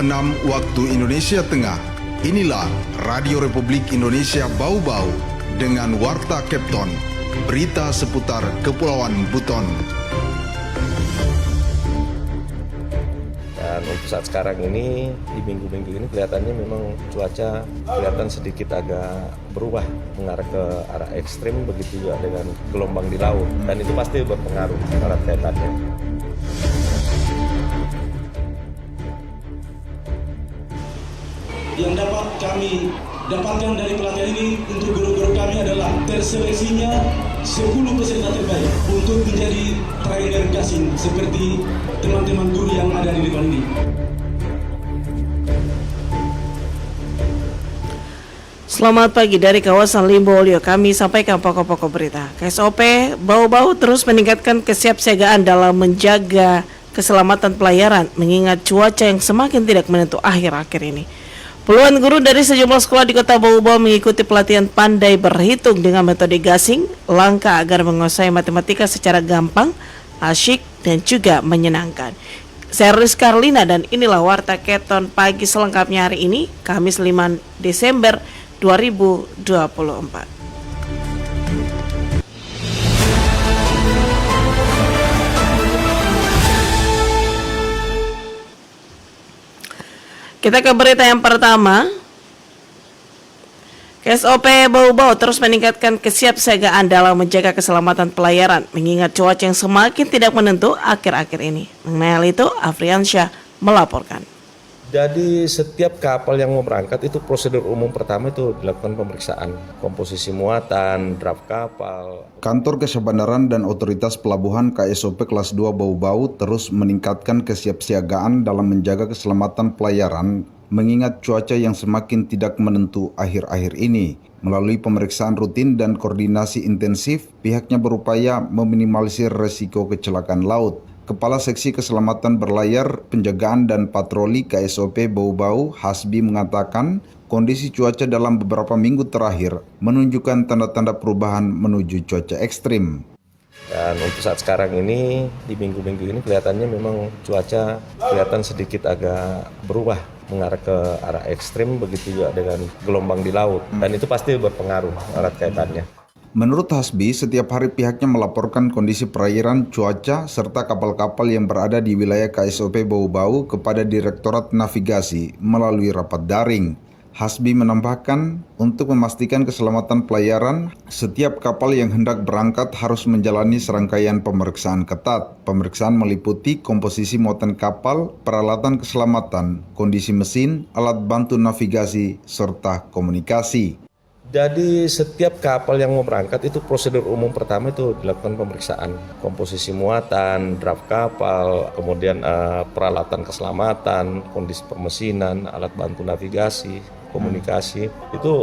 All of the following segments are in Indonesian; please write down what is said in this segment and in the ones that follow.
6 waktu Indonesia Tengah. Inilah Radio Republik Indonesia Bau-Bau dengan Warta Kepton, berita seputar Kepulauan Buton. Dan untuk saat sekarang ini, di minggu-minggu ini kelihatannya memang cuaca kelihatan sedikit agak berubah, mengarah ke arah ekstrim, begitu juga dengan gelombang di laut. Dan itu pasti berpengaruh erat kaitannya. Yang dapat kami dapatkan dari pelatihan ini untuk guru-guru kami adalah terseleksinya 10 peserta terbaik untuk menjadi trainer gasing seperti teman-teman guru yang ada di depan ini. Selamat pagi dari kawasan Limbo Olio, kami sampaikan pokok-pokok berita. KSOP Bau-Bau terus meningkatkan kesiapsiagaan dalam menjaga keselamatan pelayaran mengingat cuaca yang semakin tidak menentu akhir-akhir ini. Puluhan guru dari sejumlah sekolah di Kota Bau-Bau mengikuti pelatihan pandai berhitung dengan metode gasing, langkah agar menguasai matematika secara gampang, asyik, dan juga menyenangkan. Saya Rizka Arlina dan inilah Warta Keton pagi selengkapnya hari ini, Kamis 5 Desember 2024. Kita ke berita yang pertama. KSOP Bau-Bau terus meningkatkan kesiapsiagaan dalam menjaga keselamatan pelayaran mengingat cuaca yang semakin tidak menentu akhir-akhir ini. Mengenai hal itu, Afriansyah melaporkan. Jadi setiap kapal yang mau berangkat itu prosedur umum pertama itu dilakukan pemeriksaan komposisi muatan, draft kapal. Kantor Kesebandaran dan Otoritas Pelabuhan KSOP Kelas 2 Bau-Bau terus meningkatkan kesiapsiagaan dalam menjaga keselamatan pelayaran mengingat cuaca yang semakin tidak menentu akhir-akhir ini. Melalui pemeriksaan rutin dan koordinasi intensif, pihaknya berupaya meminimalisir resiko kecelakaan laut. Kepala Seksi Keselamatan Berlayar, Penjagaan dan Patroli KSOP Bau-Bau, Hasbi mengatakan kondisi cuaca dalam beberapa minggu terakhir menunjukkan tanda-tanda perubahan menuju cuaca ekstrim. Dan untuk saat sekarang ini, di minggu-minggu ini kelihatannya memang cuaca kelihatan sedikit agak berubah, mengarah ke arah ekstrim, begitu juga dengan gelombang di laut. Dan itu pasti berpengaruh erat kaitannya. Menurut Hasbi, setiap hari pihaknya melaporkan kondisi perairan, cuaca, serta kapal-kapal yang berada di wilayah KSOP Bau-Bau kepada Direktorat Navigasi melalui rapat daring. Hasbi menambahkan, untuk memastikan keselamatan pelayaran, setiap kapal yang hendak berangkat harus menjalani serangkaian pemeriksaan ketat. Pemeriksaan meliputi komposisi muatan kapal, peralatan keselamatan, kondisi mesin, alat bantu navigasi, serta komunikasi. Jadi setiap kapal yang mau berangkat itu prosedur umum pertama itu dilakukan pemeriksaan komposisi muatan, draft kapal, kemudian peralatan keselamatan, kondisi permesinan, alat bantu navigasi, komunikasi, itu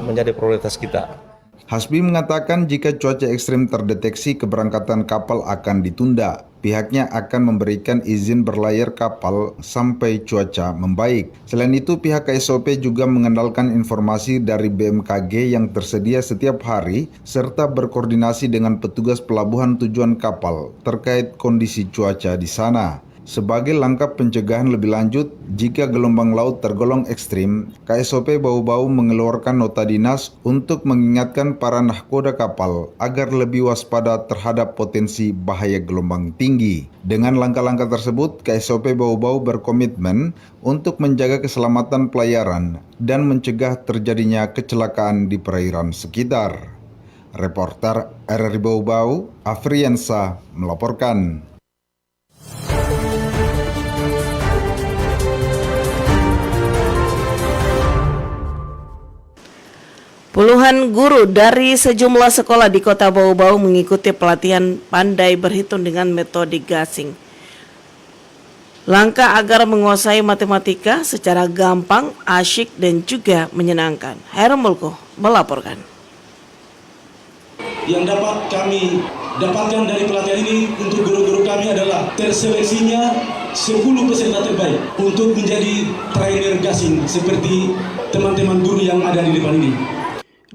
menjadi prioritas kita. Hasbi mengatakan jika cuaca ekstrim terdeteksi keberangkatan kapal akan ditunda. Pihaknya akan memberikan izin berlayar kapal sampai cuaca membaik. Selain itu, pihak KSOP juga mengandalkan informasi dari BMKG yang tersedia setiap hari serta berkoordinasi dengan petugas pelabuhan tujuan kapal terkait kondisi cuaca di sana. Sebagai langkah pencegahan lebih lanjut, jika gelombang laut tergolong ekstrim, KSOP Bau-Bau mengeluarkan nota dinas untuk mengingatkan para nahkoda kapal agar lebih waspada terhadap potensi bahaya gelombang tinggi. Dengan langkah-langkah tersebut, KSOP Bau-Bau berkomitmen untuk menjaga keselamatan pelayaran dan mencegah terjadinya kecelakaan di perairan sekitar. Reporter RRI Bau-Bau, Afriansyah melaporkan. Puluhan guru dari sejumlah sekolah di Kota Bau-Bau mengikuti pelatihan pandai berhitung dengan metode gasing. Langkah agar menguasai matematika secara gampang, asyik, dan juga menyenangkan. Herul Mulko melaporkan. Yang dapat kami dapatkan dari pelatihan ini untuk guru-guru kami adalah terseleksinya 10 peserta terbaik untuk menjadi trainer gasing seperti teman-teman guru yang ada di depan ini.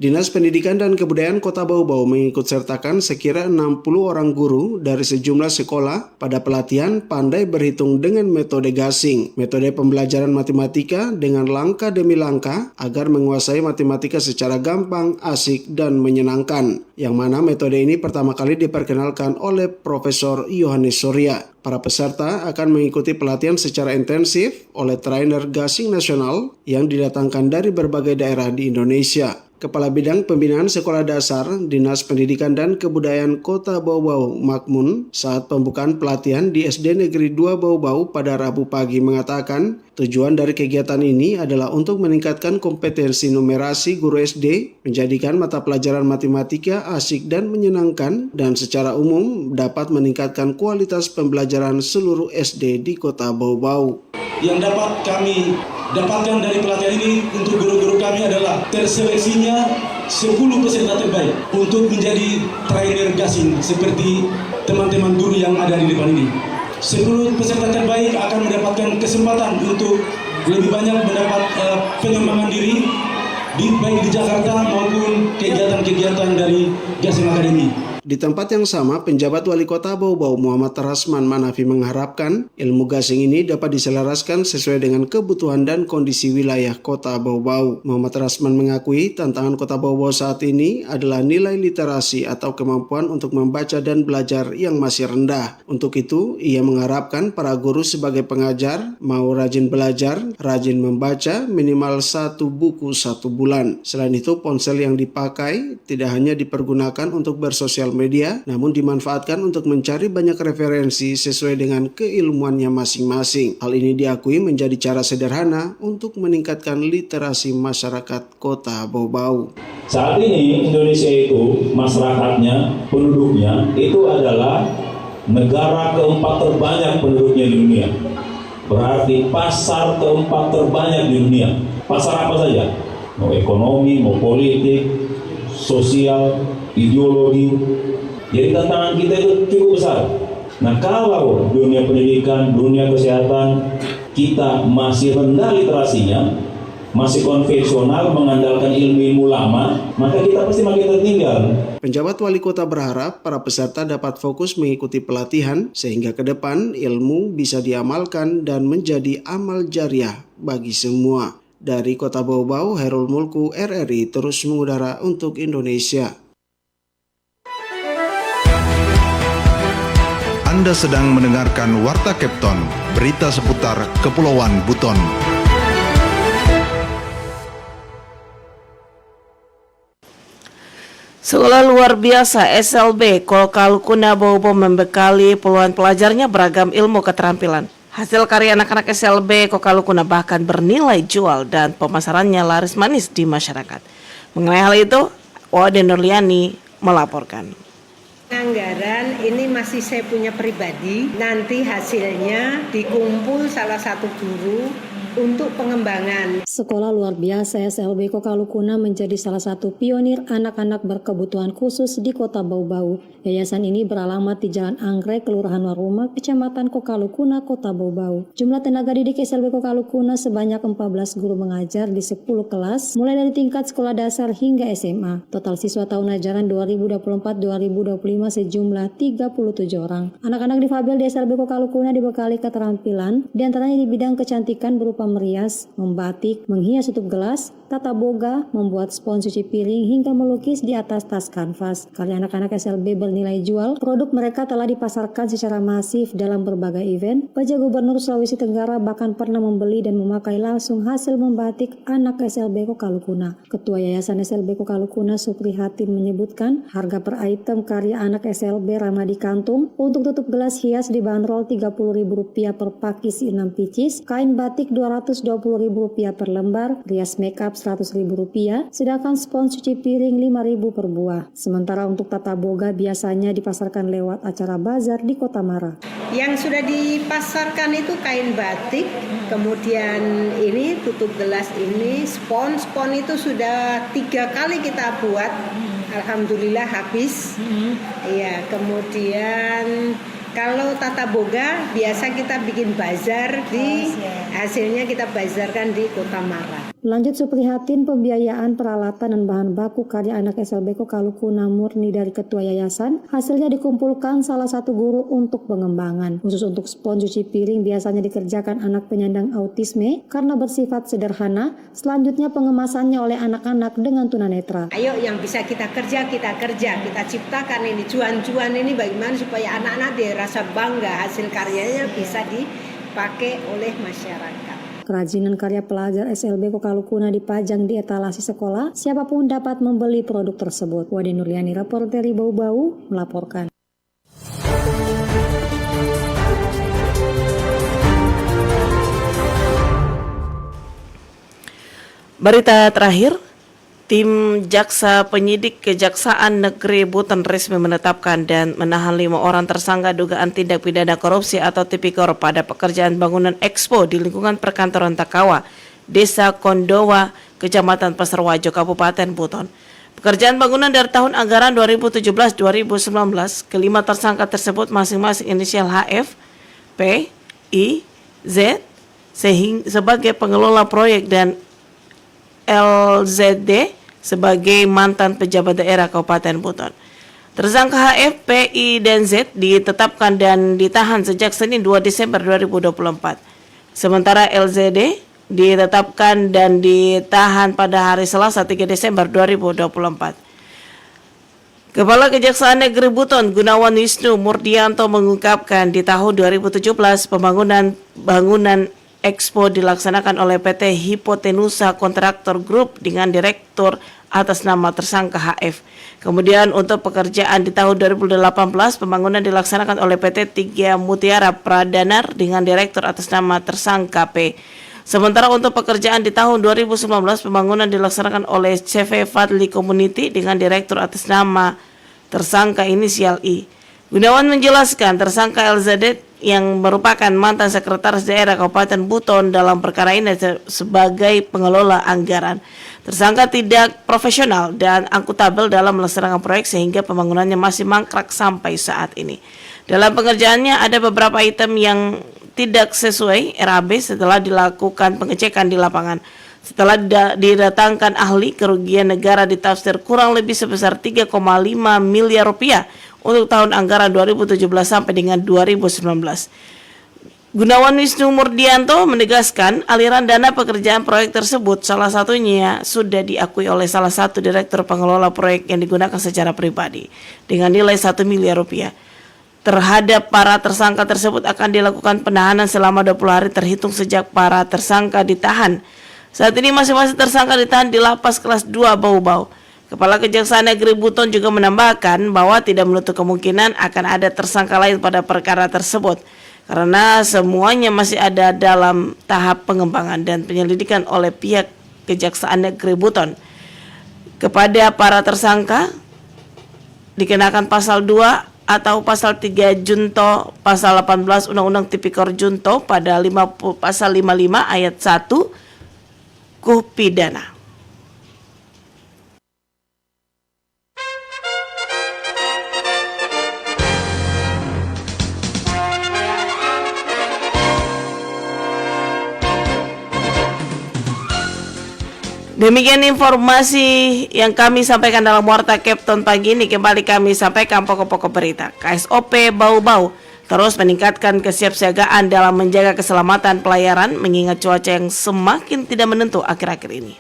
Dinas Pendidikan dan Kebudayaan Kota Bau-Bau mengikut sertakan sekira 60 orang guru dari sejumlah sekolah pada pelatihan pandai berhitung dengan metode gasing, metode pembelajaran matematika dengan langkah demi langkah agar menguasai matematika secara gampang, asik, dan menyenangkan. Yang mana metode ini pertama kali diperkenalkan oleh Profesor Yohanes Surya. Para peserta akan mengikuti pelatihan secara intensif oleh trainer gasing nasional yang didatangkan dari berbagai daerah di Indonesia. Kepala Bidang Pembinaan Sekolah Dasar Dinas Pendidikan dan Kebudayaan Kota Bau-Bau Makmun saat pembukaan pelatihan di SD Negeri 2 Bau-Bau pada Rabu pagi mengatakan tujuan dari kegiatan ini adalah untuk meningkatkan kompetensi numerasi guru SD, menjadikan mata pelajaran matematika asik dan menyenangkan dan secara umum dapat meningkatkan kualitas pembelajaran seluruh SD di Kota Bau-Bau. Yang dapat kami dapatkan dari pelatihan ini untuk guru-guru kami adalah terseleksinya 10 peserta terbaik untuk menjadi trainer gasing seperti teman-teman guru yang ada di depan ini. 10 peserta terbaik akan mendapatkan kesempatan untuk lebih banyak mendapat pengembangan diri baik di Jakarta maupun kegiatan-kegiatan dari Gasing Academy. Di tempat yang sama, penjabat Wali Kota Bau-Bau Muhammad Rasman Manafi mengharapkan ilmu gasing ini dapat diselaraskan sesuai dengan kebutuhan dan kondisi wilayah Kota Bau-Bau. Muhammad Rasman mengakui tantangan Kota Bau-Bau saat ini adalah nilai literasi atau kemampuan untuk membaca dan belajar yang masih rendah. Untuk itu, ia mengharapkan para guru sebagai pengajar mau rajin belajar, rajin membaca minimal 1 buku 1 bulan. Selain itu, ponsel yang dipakai tidak hanya dipergunakan untuk bersosial media, namun dimanfaatkan untuk mencari banyak referensi sesuai dengan keilmuannya masing-masing. Hal ini diakui menjadi cara sederhana untuk meningkatkan literasi masyarakat Kota Bau-Bau. Saat ini Indonesia itu masyarakatnya, penduduknya itu adalah negara keempat terbanyak penduduknya di dunia. Berarti pasar keempat terbanyak di dunia. Pasar apa saja? Mau ekonomi, mau politik, sosial, ideologi. Jadi tantangan kita itu cukup besar. Nah, kalau dunia pendidikan, dunia kesehatan kita masih rendah literasinya, masih konvensional mengandalkan ilmu-ilmu lama, maka kita pasti makin tertinggal. Penjabat Wali Kota berharap para peserta dapat fokus mengikuti pelatihan sehingga ke depan ilmu bisa diamalkan dan menjadi amal jariah bagi semua. Dari Kota Bau-Bau, Herul Mulku, RRI terus mengudara untuk Indonesia. Anda sedang mendengarkan Warta Kepton, berita seputar Kepulauan Buton. Sekolah luar biasa SLB Kolkalukuna Bau-Bau membekali puluhan pelajarnya beragam ilmu keterampilan. Hasil karya anak-anak SLB Kolkalukuna bahkan bernilai jual dan pemasarannya laris manis di masyarakat. Mengenai hal itu, Wade Nurliani melaporkan. Anggaran ini masih saya punya pribadi, nanti hasilnya dikumpul salah satu guru untuk pengembangan. Sekolah luar biasa SLB Kolkalukuna menjadi salah satu pionir anak-anak berkebutuhan khusus di Kota Bau-Bau. Yayasan ini beralamat di Jalan Anggrek, Kelurahan Waruma, Kecamatan Kolkalukuna, Kota Bau-Bau. Jumlah tenaga didik SLB Kolkalukuna sebanyak 14 guru mengajar di 10 kelas, mulai dari tingkat sekolah dasar hingga SMA. Total siswa tahun ajaran 2024-2025 sejumlah 37 orang. Anak-anak difabel di SLB Kolkalukuna dibekali keterampilan, diantaranya di bidang kecantikan berupa merias, membatik, menghias tutup gelas, tata boga, membuat spons cuci piring, hingga melukis di atas tas kanvas. Karya anak-anak SLB bernilai jual, produk mereka telah dipasarkan secara masif dalam berbagai event. Pj Gubernur Sulawesi Tenggara bahkan pernah membeli dan memakai langsung hasil membatik anak SLB Kolkalukuna. Ketua Yayasan SLB Kolkalukuna Supri Hatim menyebutkan harga per item karya anak SLB ramah di kantung. Untuk tutup gelas hias dibanderol Rp30.000 per pakis 6 pieces, kain batik Rp220.000 per lembar, rias makeup Rp100.000, sedangkan spons cuci piring Rp5.000 per buah. Sementara untuk tata boga biasanya dipasarkan lewat acara bazar di Kota Mara. Yang sudah dipasarkan itu kain batik, kemudian ini tutup gelas ini, spon itu sudah 3 kali kita buat, alhamdulillah habis. Iya, kemudian kalau tata boga biasa kita bikin bazar hasilnya kita bazarkan di Kota Mara. Lanjut Suprihatin, pembiayaan peralatan dan bahan baku karya anak SLB Kokalukuna murni dari Ketua Yayasan. Hasilnya dikumpulkan salah satu guru untuk pengembangan. Khusus untuk spons cuci piring biasanya dikerjakan anak penyandang autisme karena bersifat sederhana. Selanjutnya pengemasannya oleh anak-anak dengan tunanetra. Ayo yang bisa kita kerja, kita ciptakan ini cuan-cuan ini bagaimana supaya anak-anak dia rasa bangga hasil karyanya bisa dipakai oleh masyarakat. Kerajinan karya pelajar SLB Kokalukuna dipajang di etalase sekolah. Siapapun dapat membeli produk tersebut. Wade Nurliani, reporter Bau-Bau, melaporkan. Berita terakhir, tim jaksa penyidik Kejaksaan Negeri Buton resmi menetapkan dan menahan 5 orang tersangka dugaan tindak pidana korupsi atau tipikor pada pekerjaan bangunan Expo di lingkungan perkantoran Takawa, Desa Kondowa, Kecamatan Pasarwajo, Kabupaten Buton. Pekerjaan bangunan dari tahun anggaran 2017-2019, kelima tersangka tersebut masing-masing inisial HF, P, I, Z, sebagai pengelola proyek dan LZD sebagai mantan pejabat daerah Kabupaten Buton. Tersangka HF, PI, dan Z ditetapkan dan ditahan sejak Senin 2 Desember 2024. Sementara LZD ditetapkan dan ditahan pada hari Selasa 3 Desember 2024. Kepala Kejaksaan Negeri Buton, Gunawan Wisnu Murdianto mengungkapkan di tahun 2017 bangunan Expo dilaksanakan oleh PT Hipotenusa Kontraktor Group dengan direktur atas nama tersangka HF. Kemudian untuk pekerjaan di tahun 2018 pembangunan dilaksanakan oleh PT Tiga Mutiara Pradanar dengan direktur atas nama tersangka P. Sementara untuk pekerjaan di tahun 2019 pembangunan dilaksanakan oleh CV Fadli Community dengan direktur atas nama tersangka inisial I. Gunawan menjelaskan tersangka LZD yang merupakan mantan sekretaris daerah Kabupaten Buton dalam perkara ini sebagai pengelola anggaran. Tersangka tidak profesional dan akuntabel dalam melaksanakan proyek sehingga pembangunannya masih mangkrak sampai saat ini. Dalam pengerjaannya ada beberapa item yang tidak sesuai RAB setelah dilakukan pengecekan di lapangan. Setelah didatangkan ahli, kerugian negara ditafsir kurang lebih sebesar 3,5 miliar rupiah untuk tahun anggaran 2017 sampai dengan 2019. Gunawan Wisnu Murdianto menegaskan aliran dana pekerjaan proyek tersebut salah satunya sudah diakui oleh salah satu direktur pengelola proyek yang digunakan secara pribadi dengan nilai 1 miliar rupiah. Terhadap para tersangka tersebut akan dilakukan penahanan selama 20 hari terhitung sejak para tersangka ditahan. Saat ini masing-masing tersangka ditahan di Lapas Kelas 2 Bau-Bau. Kepala Kejaksaan Negeri Buton juga menambahkan bahwa tidak menutup kemungkinan akan ada tersangka lain pada perkara tersebut karena semuanya masih ada dalam tahap pengembangan dan penyelidikan oleh pihak Kejaksaan Negeri Buton. Kepada para tersangka dikenakan pasal 2 atau pasal 3 Junto, pasal 18 Undang-Undang Tipikor Junto pada pasal 55 ayat 1 KUH pidana. Demikian informasi yang kami sampaikan dalam Warta Captain pagi ini. Kembali kami sampaikan pokok-pokok berita. KSOP Bau-Bau terus meningkatkan kesiapsiagaan dalam menjaga keselamatan pelayaran mengingat cuaca yang semakin tidak menentu akhir-akhir ini.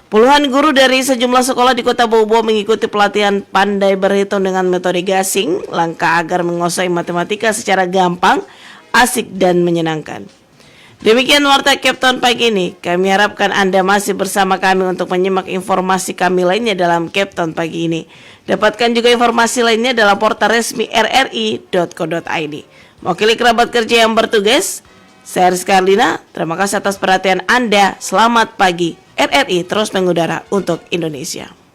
Puluhan guru dari sejumlah sekolah di Kota Bau-Bau mengikuti pelatihan pandai berhitung dengan metode gasing, langkah agar menguasai matematika secara gampang, asik dan menyenangkan. Demikian Warta Captain pagi ini. Kami harapkan Anda masih bersama kami untuk menyimak informasi kami lainnya dalam Captain pagi ini. Dapatkan juga informasi lainnya dalam portal resmi rri.co.id. Mewakili kerabat kerja yang bertugas, saya Rizka Arlina. Terima kasih atas perhatian Anda. Selamat pagi. RRI terus mengudara untuk Indonesia.